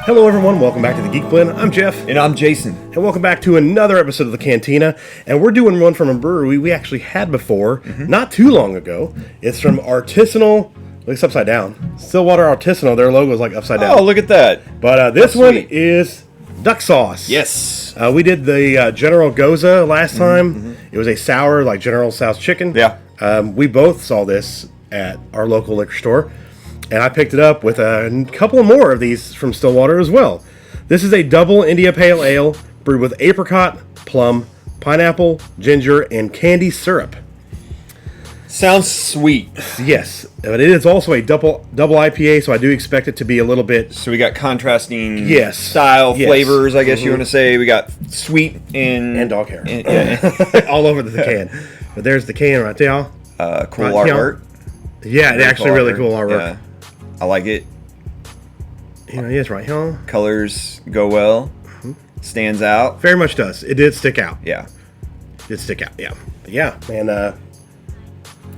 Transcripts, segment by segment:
Hello everyone, welcome back to the Geek Blend. I'm Jeff. And I'm Jason. And welcome back to another episode of the Cantina. And we're doing one from a brewery we actually had before, not too long ago. It's from Artisanal, it's upside down. Stillwater Artisanal, their logo is like upside down. Oh, look at that. But this one is duck sauce. Yes. We did the General Goza last time. It was a sour, like General Tso's chicken. Yeah. We both saw this at our local liquor store. And I picked it up with a couple more of these from Stillwater as well. This is a double India Pale Ale brewed with apricot, plum, pineapple, ginger, and candy syrup. Sounds sweet. Yes, but it is also a double IPA, so I do expect it to be a little bit... So we got contrasting style flavors, I guess you want to say. We got sweet and dog hair. Yeah. All over the can. But there's the can right there. Cool artwork. Yeah, it's actually really cool artwork. Yeah. I like it. You know, yes, right here. Colors go well. Stands out. Very much does. It did stick out. Yeah. It did stick out, yeah. But yeah, man.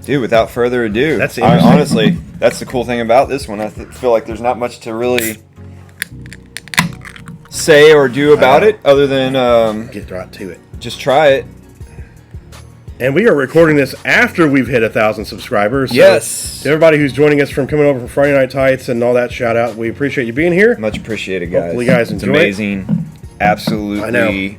Dude, without further ado, that's interesting. Honestly, that's the cool thing about this one. I feel like there's not much to really say or do about it other than get right to it. Just try it. And we are recording this after we've hit 1,000 subscribers. So yes. To everybody who's joining us from coming over from Friday Night Tights and all that, shout out. We appreciate you being here. Much appreciated, guys. Hopefully you guys enjoy It's amazing. Absolutely. I know.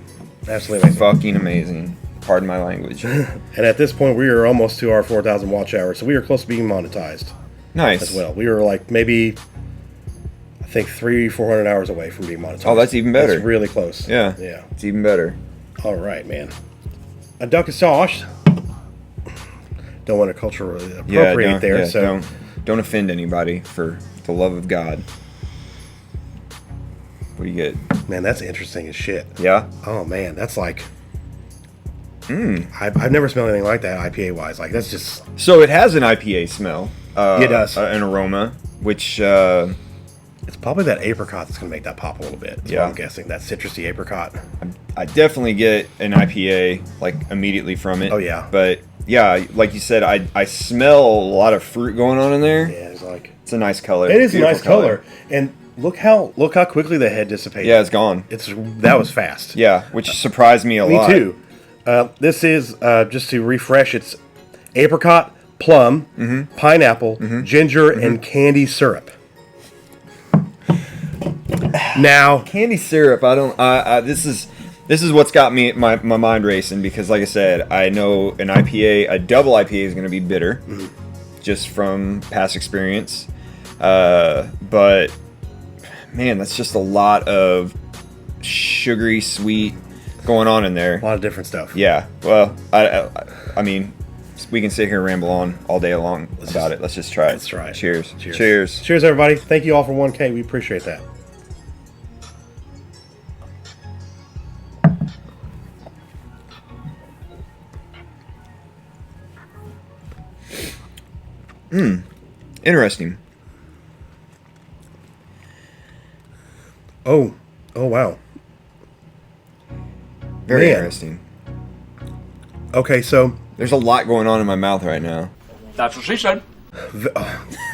Absolutely amazing. Fucking amazing. Pardon my language. And at this point, we are almost to our 4,000 watch hours, so we are close to being monetized. Nice. As well. We were like maybe, I think, 300-400 hours away from being monetized. Oh, that's even better. That's really close. Yeah. Yeah. It's even better. All right, man. A duck is sauce. Don't want to culturally appropriate there. So don't offend anybody for the love of God. What do you get? Man, that's interesting as shit. Yeah? Oh, man. That's like... I've never smelled anything like that IPA wise. Like, that's just... So it has an IPA smell. It does. An aroma, which... it's probably that apricot that's going to make that pop a little bit. That's what I'm guessing. That citrusy apricot. I definitely get an IPA, like, immediately from it. Oh, yeah. But... Yeah, like you said, I smell a lot of fruit going on in there. Yeah, it's like... It's a nice color. It is a nice color. And look how quickly the head dissipated. Yeah, it's gone. That was fast. Yeah, which surprised me a lot. Me too. This is, just to refresh, it's apricot, plum, pineapple, ginger, and candy syrup. Now... Candy syrup, This is what's got me my mind racing because, like I said, I know an IPA, a double IPA, is going to be bitter, just from past experience. But man, that's just a lot of sugary, sweet going on in there. A lot of different stuff. Yeah. Well, I mean, we can sit here and ramble on all day long about it. Let's just try it. Let's try it. Cheers. Cheers. Cheers. Cheers, everybody. Thank you all for 1K. We appreciate that. Interesting. Oh wow. Very Man. interesting. Okay, so There's a lot going on in my mouth right now. That's what she said.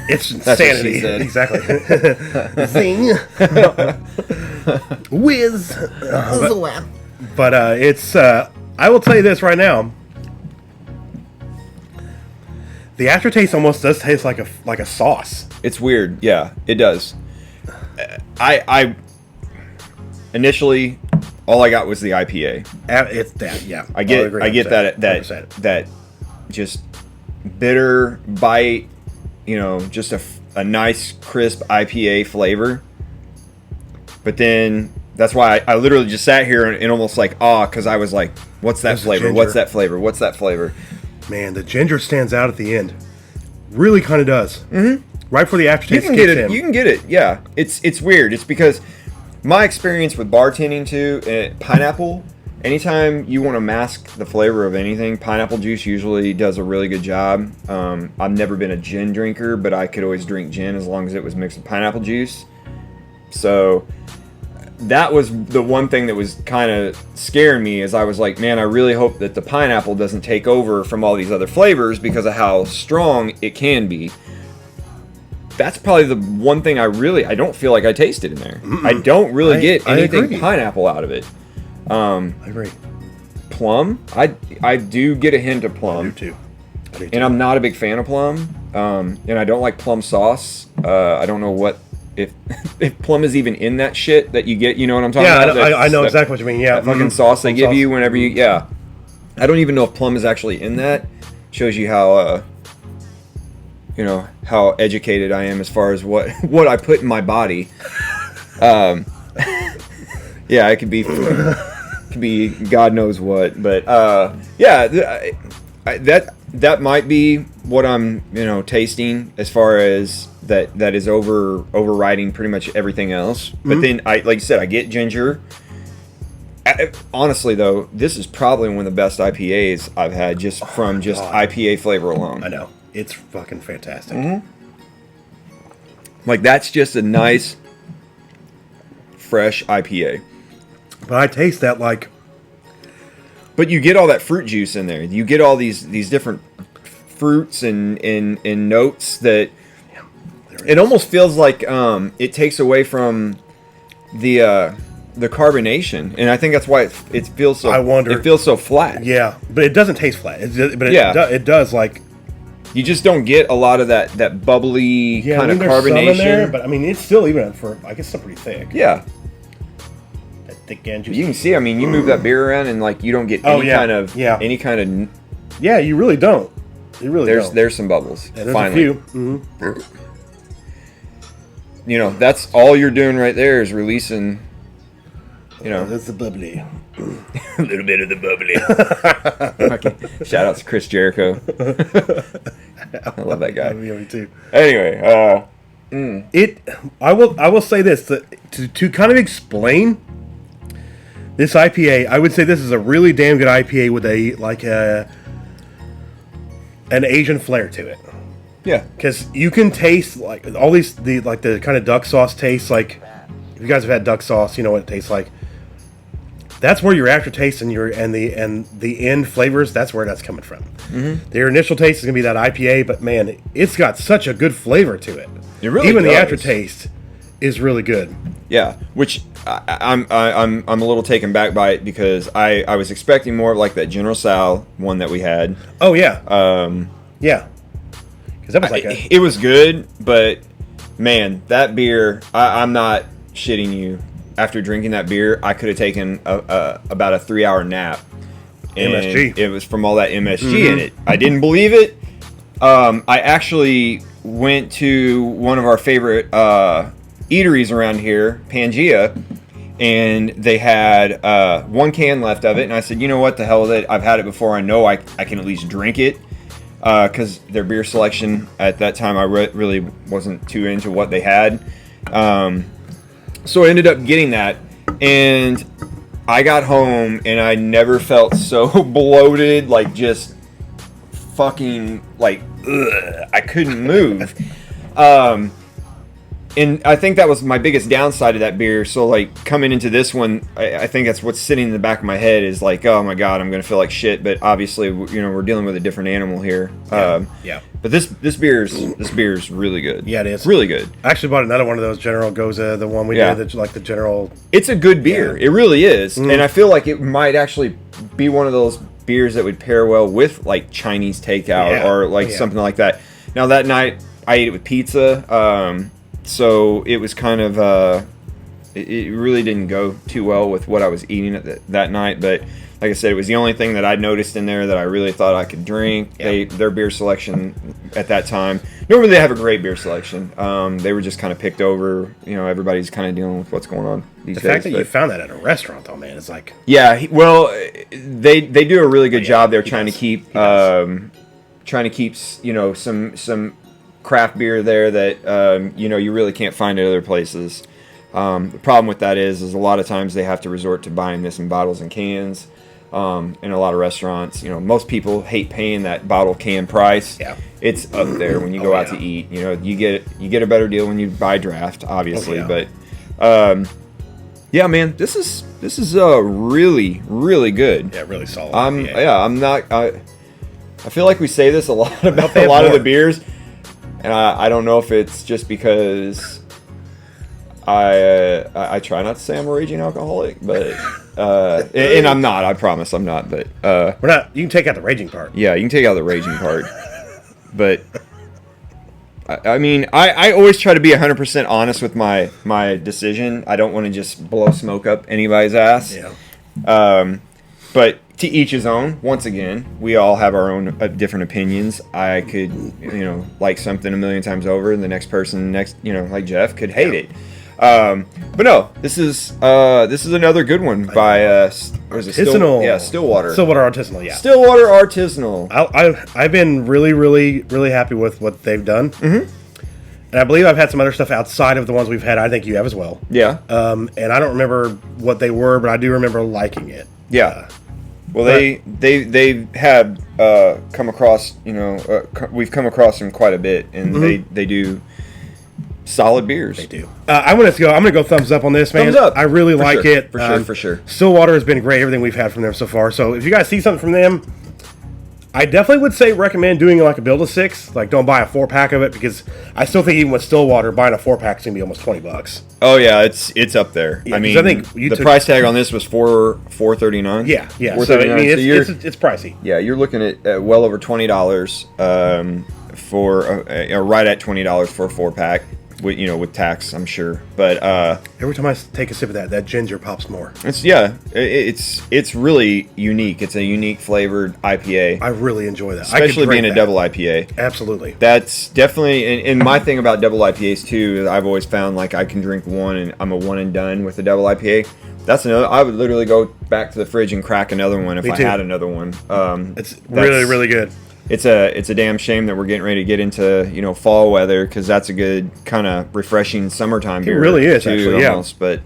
it's That's what insanity. she said. Exactly. Zing. Whiz. But it's I will tell you this right now. The aftertaste almost does taste like a sauce. It's weird. Yeah, it does. I initially all I got was the IPA. It's that, yeah. I get 100%. that just bitter bite, just a nice crisp IPA flavor. But then that's why I literally just sat here and almost like because I was like, what's that flavor? What's that flavor? What's that flavor? Man, the ginger stands out at the end. Really kind of does. Mm-hmm. Right before the aftertaste kicks in. You can get it. Yeah, it's weird. It's because my experience with bartending too, pineapple. Anytime you want to mask the flavor of anything, pineapple juice usually does a really good job. I've never been a gin drinker, but I could always drink gin as long as it was mixed with pineapple juice. So that was the one thing that was kind of scaring me, is I was like, man, I really hope that the pineapple doesn't take over from all these other flavors because of how strong it can be. that's probably the one thing I don't feel like I tasted in there. I don't really get anything pineapple out of it. I agree. Plum, I do get a hint of plum. I do too. And I'm not a big fan of plum. And I don't like plum sauce. I don't know what if plum is even in that shit that you get. You know what I'm talking about? Yeah, I know exactly what you mean. Yeah, that fucking sauce they give you whenever you. Yeah, I don't even know if plum is actually in that. Shows you how how educated I am as far as what I put in my body. Yeah, it could be God knows what, but that might be what I'm tasting as far as that is overriding pretty much everything else. But then like you said, I get ginger. Honestly though, this is probably one of the best IPAs I've had from IPA flavor alone. I know, it's fucking fantastic. Like that's just a nice fresh IPA. But I taste that like. But you get all that fruit juice in there. You get all these different fruits and notes that it almost feels like it takes away from the carbonation, and I think that's why it feels so. I wonder. It feels so flat. Yeah, but it doesn't taste flat. It does like. You just don't get a lot of that bubbly kind of carbonation. Some in there, but I mean, it's still even for I guess still pretty thick. Yeah. Thick and juicy. You can see. I mean, you move that beer around, and like you don't get any kind of. Yeah, you really don't. You really don't. There's some bubbles. Yeah, there's finally. a few. Mm-hmm. That's all you're doing right there is releasing. That's the bubbly. A little bit of the bubbly. Shout out to Chris Jericho. I love that guy. Yeah, me too. Anyway, I will say this to kind of explain this IPA. I would say this is a really damn good IPA with an Asian flair to it. Yeah, because you can taste like all the kind of duck sauce tastes like. If you guys have had duck sauce, you know what it tastes like. That's where your aftertaste and the end flavors. That's where that's coming from. Mm-hmm. Their initial taste is gonna be that IPA, but man, it's got such a good flavor to it. It really even does. The aftertaste is really good. Yeah, which I'm a little taken back by it because I was expecting more of like that General Sal one that we had. Oh yeah. Yeah. Because that was it was good, but man, that beer. I'm not shitting you. After drinking that beer, I could have taken about a 3-hour nap. And MSG. It was from all that MSG in it. I didn't believe it. I actually went to one of our favorite eateries around here, Pangea, and they had 1 can left of it. And I said, you know what, the hell with it. I've had it before. I know I can at least drink it. Because their beer selection at that time, I really wasn't too into what they had. So I ended up getting that, and I got home, and I never felt so bloated, like just fucking, like, ugh, I couldn't move. And I think that was my biggest downside of that beer. So, like, coming into this one, I think that's what's sitting in the back of my head is like, oh my God, I'm going to feel like shit. But obviously, we're dealing with a different animal here. Yeah. But this beer's really good. Yeah, it is. Really good. I actually bought another one of those General Goza, the one we did, like the General. It's a good beer. Yeah. It really is. And I feel like it might actually be one of those beers that would pair well with, like, Chinese takeout or, like, something like that. Now, that night, I ate it with pizza. So it was kind of, it really didn't go too well with what I was eating that night. But like I said, it was the only thing that I noticed in there that I really thought I could drink. Yep. Their beer selection at that time, normally they have a great beer selection. They were just kind of picked over. Everybody's kind of dealing with what's going on these days. The fact that you found that at a restaurant, though, man, it's like... Yeah, well, they do a really good job. They're trying to keep some craft beer there that you really can't find at other places. The problem with that is a lot of times they have to resort to buying this in bottles and cans. In a lot of restaurants, most people hate paying that bottle can price. Yeah, it's up there when you go out to eat. You get a better deal when you buy draft, obviously. But yeah, man, this is really, really good. Yeah, really solid. I feel like we say this a lot about a lot of the beers. and I don't know if it's just because I try not to say I'm a raging alcoholic, but and I'm not. I promise I'm not. But we're not. You can take out the raging part. Yeah, you can take out the raging part, but. I mean, I always try to be 100% honest with my decision. I don't want to just blow smoke up anybody's ass. Yeah. But to each his own. Once again, we all have our own different opinions. I could, like something a million times over, and the next person like Jeff could hate it. But no, this is another good one by what is it? Artisanal. Stillwater. Stillwater Artisanal. Yeah. Stillwater Artisanal. I've been really, really, really happy with what they've done. Mm-hmm. And I believe I've had some other stuff outside of the ones we've had. I think you have as well. Yeah. And I don't remember what they were, but I do remember liking it. Yeah. Well, they have come across, we've come across them quite a bit, and mm-hmm. they do solid beers. They do. I'm gonna go thumbs up on this, man. Thumbs up. I really like it. For sure. Stillwater has been great. Everything we've had from them so far. So if you guys see something from them, I definitely would recommend doing like a build of 6. Like, don't buy a 4-pack of it, because I still think even with Stillwater, buying a 4-pack is gonna be almost $20. Oh yeah, it's up there. Yeah, I mean, I think the price tag on this was $4.39. Yeah. So I mean, it's pricey. Yeah, you're looking at well over $20 for right at $20 for a 4-pack. With tax, I'm sure. But every time I take a sip of that ginger pops more. It's really unique. It's a unique flavored IPA. I really enjoy that, especially being a double IPA. Absolutely. That's definitely, and my thing about double IPAs too is I've always found like I can drink one and I'm a one and done with a double IPA. That's another. I would literally go back to the fridge and crack another one if I had another one. It's really, really good. It's a damn shame that we're getting ready to get into fall weather, because that's a good kind of refreshing summertime beer. It really is, too, actually. Almost. Yeah, but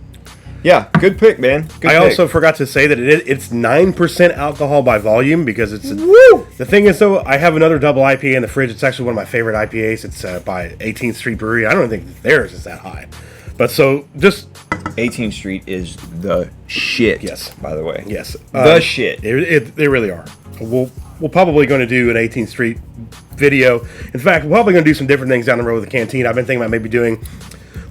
yeah, good pick, man. Good I pick. also forgot to say that it's 9% alcohol by volume, because it's the thing is, though, I have another double IPA in the fridge. It's actually one of my favorite IPAs. It's by 18th Street Brewery. I don't think theirs is that high, but so just 18th Street is the shit. Yes, by the way. Yes, the shit. They really are. We're probably going to do an 18th Street video. In fact, we're probably going to do some different things down the road with the Cantina. I've been thinking about maybe doing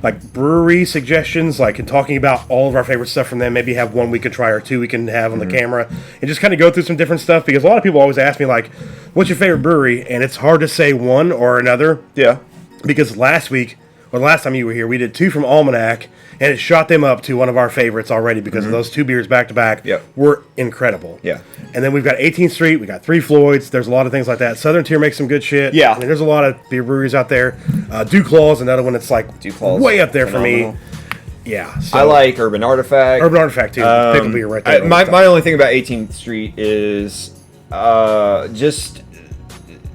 like brewery suggestions, like, and talking about all of our favorite stuff from them. Maybe have one we can try or two we can have on the camera, and just kind of go through some different stuff, because a lot of people always ask me, like, what's your favorite brewery? And it's hard to say one or another. Yeah. Because last time you were here, we did 2 from Almanac, and it shot them up to one of our favorites already, because of those 2 beers back to back were incredible. Yeah. And then we've got 18th Street, we got 3 Floyds, there's a lot of things like that. Southern Tier makes some good shit. Yeah. I mean, there's a lot of beer breweries out there. Dewclaw's another one that's like way up there phenomenal. For me. Yeah. So. I like Urban Artifact. Urban Artifact too. Pickle beer right there. My only thing about 18th Street is just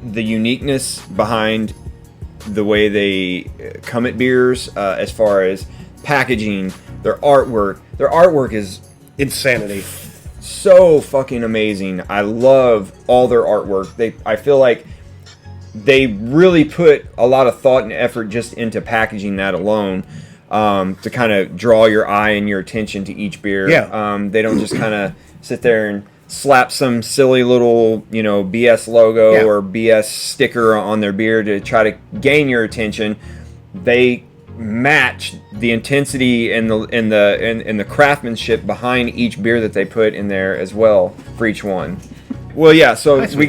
the uniqueness behind the way they come at beers, as far as packaging, their artwork. Their artwork is insanity. So fucking amazing. I love all their artwork. I feel like they really put a lot of thought and effort just into packaging that alone, to kind of draw your eye and your attention to each beer. Yeah. They don't just kind of sit there and slap some silly little, BS logo or BS sticker on their beer to try to gain your attention. They match the intensity and the craftsmanship behind each beer that they put in there as well for each one. Well, yeah. So we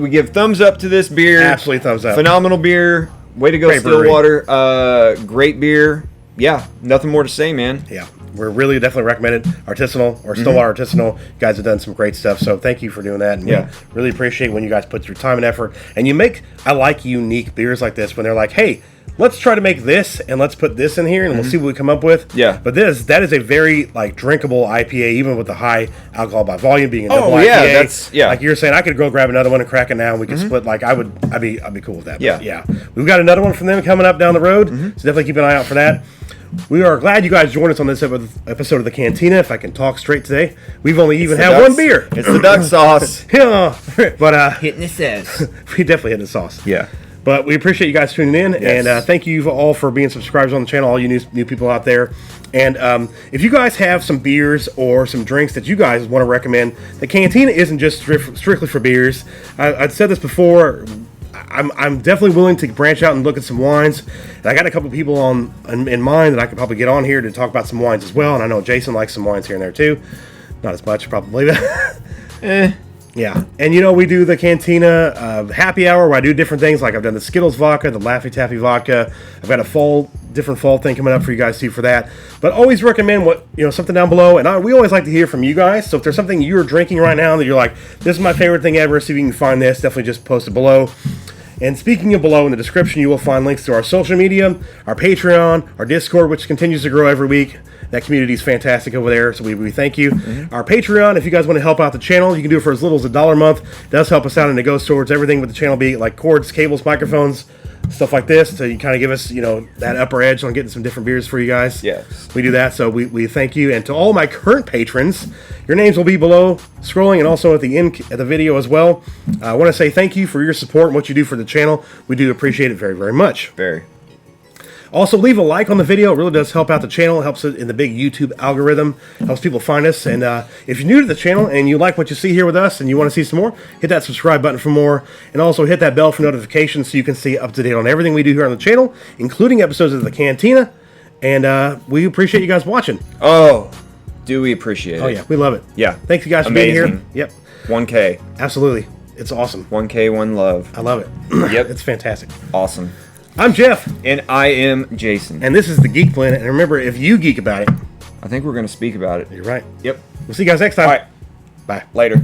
give thumbs up to this beer. Absolutely thumbs up. Phenomenal beer. Way to go, Great Stillwater. Great beer. Yeah, nothing more to say, man. Yeah. We're really definitely recommended Artisanal or Stillwater Artisanal. You guys have done some great stuff, so thank you for doing that. And we really appreciate when you guys put your time and effort. And I like unique beers like this when they're like, hey, let's try to make this and let's put this in here and we'll see what we come up with. Yeah. But that is a very drinkable IPA, even with the high alcohol by volume being a double IPA. Like you're saying, I could go grab another one and crack it now and we could split. Like I'd be cool with that. Yeah. But yeah. We've got another one from them coming up down the road. So definitely keep an eye out for that. We are glad you guys joined us on this episode of the Cantina. If I can talk straight today, we've only had one beer. It's the duck sauce. Yeah, but hitting the sauce. We definitely hit the sauce. Yeah, but we appreciate you guys tuning in, and thank you all for being subscribers on the channel. All you new people out there, and if you guys have some beers or some drinks that you guys want to recommend, the Cantina isn't just strictly for beers. I've said this before. I'm definitely willing to branch out and look at some wines. And I got a couple people in mind that I could probably get on here to talk about some wines as well. And I know Jason likes some wines here and there too. Not as much, probably. Yeah. And we do the Cantina happy hour where I do different things. Like I've done the Skittles vodka, the Laffy Taffy vodka. I've got a different fall thing coming up for you guys too for that. But always recommend something down below. And we always like to hear from you guys. So if there's something you're drinking right now that you're like, this is my favorite thing ever, see if you can find this, definitely just post it below. And speaking of below, in the description, you will find links to our social media, our Patreon, our Discord, which continues to grow every week. That community is fantastic over there, so we thank you. Mm-hmm. Our Patreon, if you guys want to help out the channel, you can do it for as little as $1 a month. It does help us out, and it goes towards everything with the channel, be it like cords, cables, microphones, stuff like this, to kind of give us, that upper edge on getting some different beers for you guys. Yes. We do that, so we thank you. And to all my current patrons, your names will be below scrolling and also at the end of the video as well. I want to say thank you for your support and what you do for the channel. We do appreciate it very, very much. Very. Also, leave a like on the video. It really does help out the channel. It helps it in the big YouTube algorithm. Helps people find us. And if you're new to the channel and you like what you see here with us and you want to see some more, hit that subscribe button for more. And also hit that bell for notifications so you can stay up to date on everything we do here on the channel, including episodes of the Cantina. And we appreciate you guys watching. Oh, do we appreciate it. Oh, yeah. We love it. Yeah. Thanks, you guys, for being here. Yep. 1K. Absolutely. It's awesome. 1K, one love. I love it. Yep. It's fantastic. Awesome. I'm Jeff. And I am Jason. And this is the Geek Planet. And remember, if you geek about it, I think we're going to speak about it. You're right. Yep. We'll see you guys next time. All right. Bye. Later.